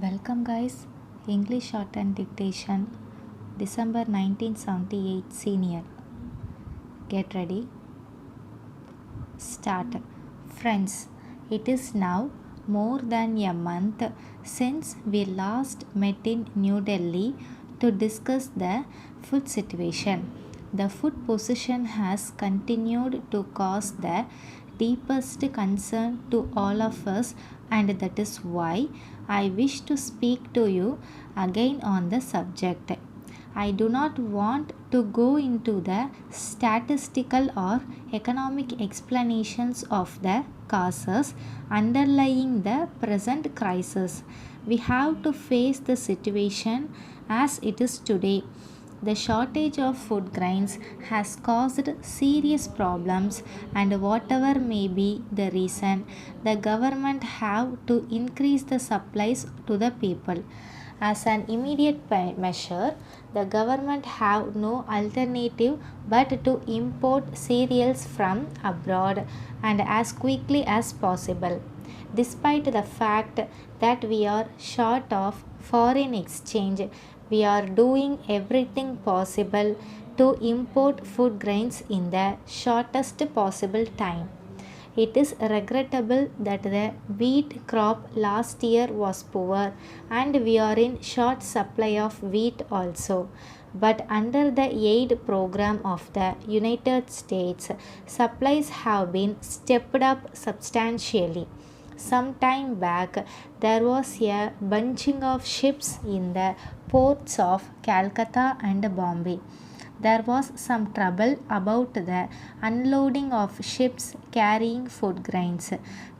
Welcome guys, English Shorthand dictation, December 1978 senior. Get ready. Start. Friends, it is now more than a month since we last met in New Delhi to discuss the food situation. The food position has continued to cause the deepest concern to all of us, and that is why I wish to speak to you again on the subject. I do not want to go into the statistical or economic explanations of the causes underlying the present crisis. We have to face the situation as it is today. The shortage of food grains has caused serious problems, and whatever may be the reason, the government have to increase the supplies to the people. As an immediate measure, the government have no alternative but to import cereals from abroad and as quickly as possible. Despite the fact that we are short of foreign exchange, we are doing everything possible to import food grains in the shortest possible time. It is regrettable that the wheat crop last year was poor and we are in short supply of wheat also. But under the aid program of the United States, supplies have been stepped up substantially. Some time back, there was a bunching of ships in the ports of Calcutta and Bombay. There was some trouble about the unloading of ships carrying food grains.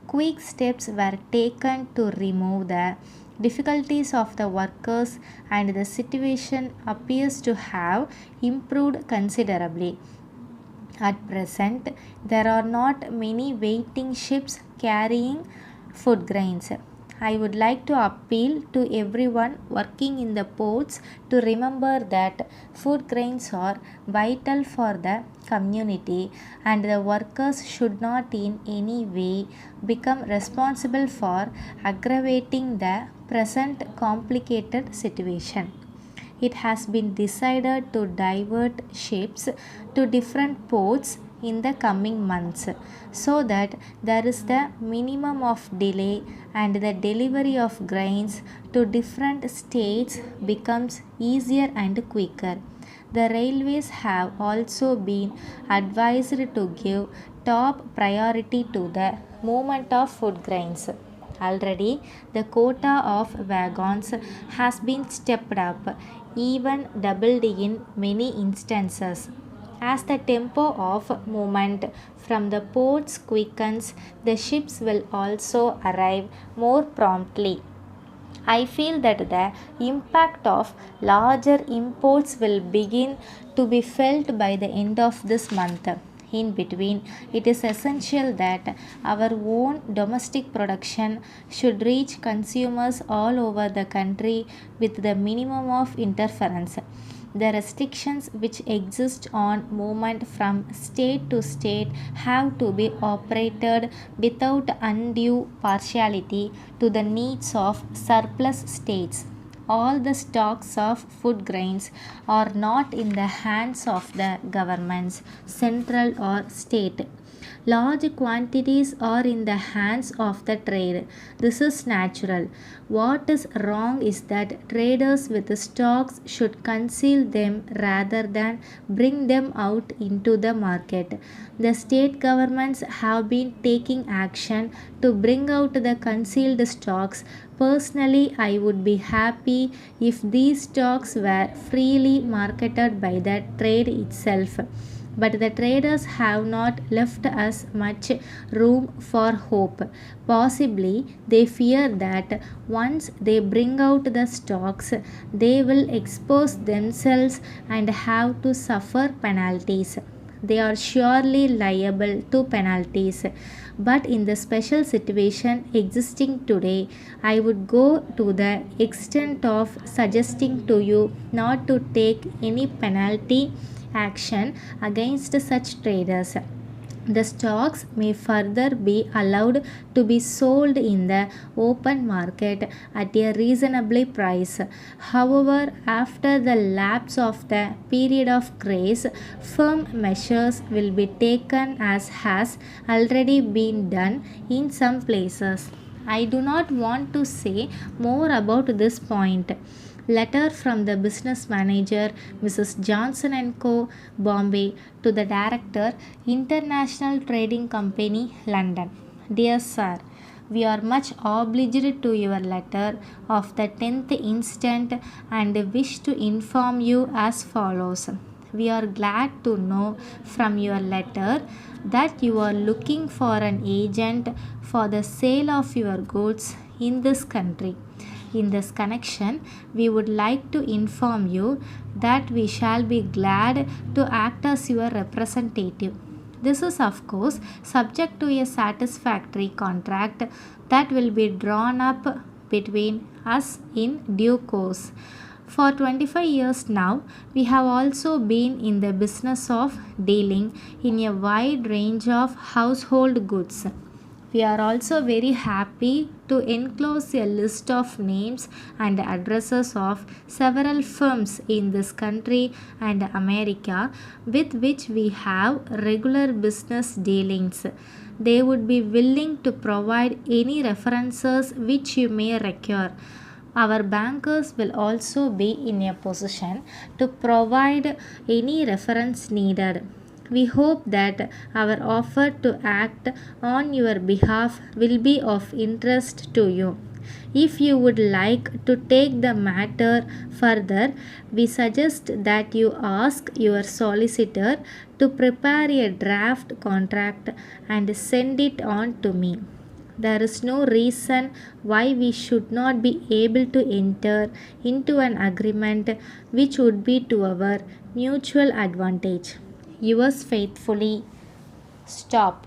Quick steps were taken to remove the difficulties of the workers, and the situation appears to have improved considerably. At present, there are not many waiting ships carrying food grains. I would like to appeal to everyone working in the ports to remember that food grains are vital for the community, and the workers should not in any way become responsible for aggravating the present complicated situation. It has been decided to divert ships to different ports in the coming months so that there is the minimum of delay and the delivery of grains to different states becomes easier and quicker. The railways have also been advised to give top priority to the movement of food grains. Already, the quota of wagons has been stepped up, even doubled in many instances. As the tempo of movement from the ports quickens, the ships will also arrive more promptly. I feel that the impact of larger imports will begin to be felt by the end of this month. In between, it is essential that our own domestic production should reach consumers all over the country with the minimum of interference. The restrictions which exist on movement from state to state have to be operated without undue partiality to the needs of surplus states. All the stocks of food grains are not in the hands of the governments, central or state. Large quantities are in the hands of the trade. This is natural. What is wrong is that traders with the stocks should conceal them rather than bring them out into the market. The state governments have been taking action to bring out the concealed stocks. Personally, I would be happy if these stocks were freely marketed by the trade itself. But the traders have not left us much room for hope. Possibly they fear that once they bring out the stocks, they will expose themselves and have to suffer penalties. They are surely liable to penalties. But in the special situation existing today, I would go to the extent of suggesting to you not to take any penalty action against such traders. The stocks may further be allowed to be sold in the open market at a reasonable price. However, after the lapse of the period of grace, firm measures will be taken as has already been done in some places. I do not want to say more about this point. Letter from the business manager, Mrs. Johnson and Co., Bombay, to the director, International Trading Company, London. Dear Sir, we are much obliged to your letter of the 10th instant and wish to inform you as follows. We are glad to know from your letter that you are looking for an agent for the sale of your goods in this country. In this connection, we would like to inform you that we shall be glad to act as your representative. This is, of course, subject to a satisfactory contract that will be drawn up between us in due course. For 25 years now, we have also been in the business of dealing in a wide range of household goods. We are also very happy to enclose a list of names and addresses of several firms in this country and America with which we have regular business dealings. They would be willing to provide any references which you may require. Our bankers will also be in a position to provide any reference needed. We hope that our offer to act on your behalf will be of interest to you. If you would like to take the matter further, we suggest that you ask your solicitor to prepare a draft contract and send it on to me. There is no reason why we should not be able to enter into an agreement which would be to our mutual advantage. Yours faithfully. Stop.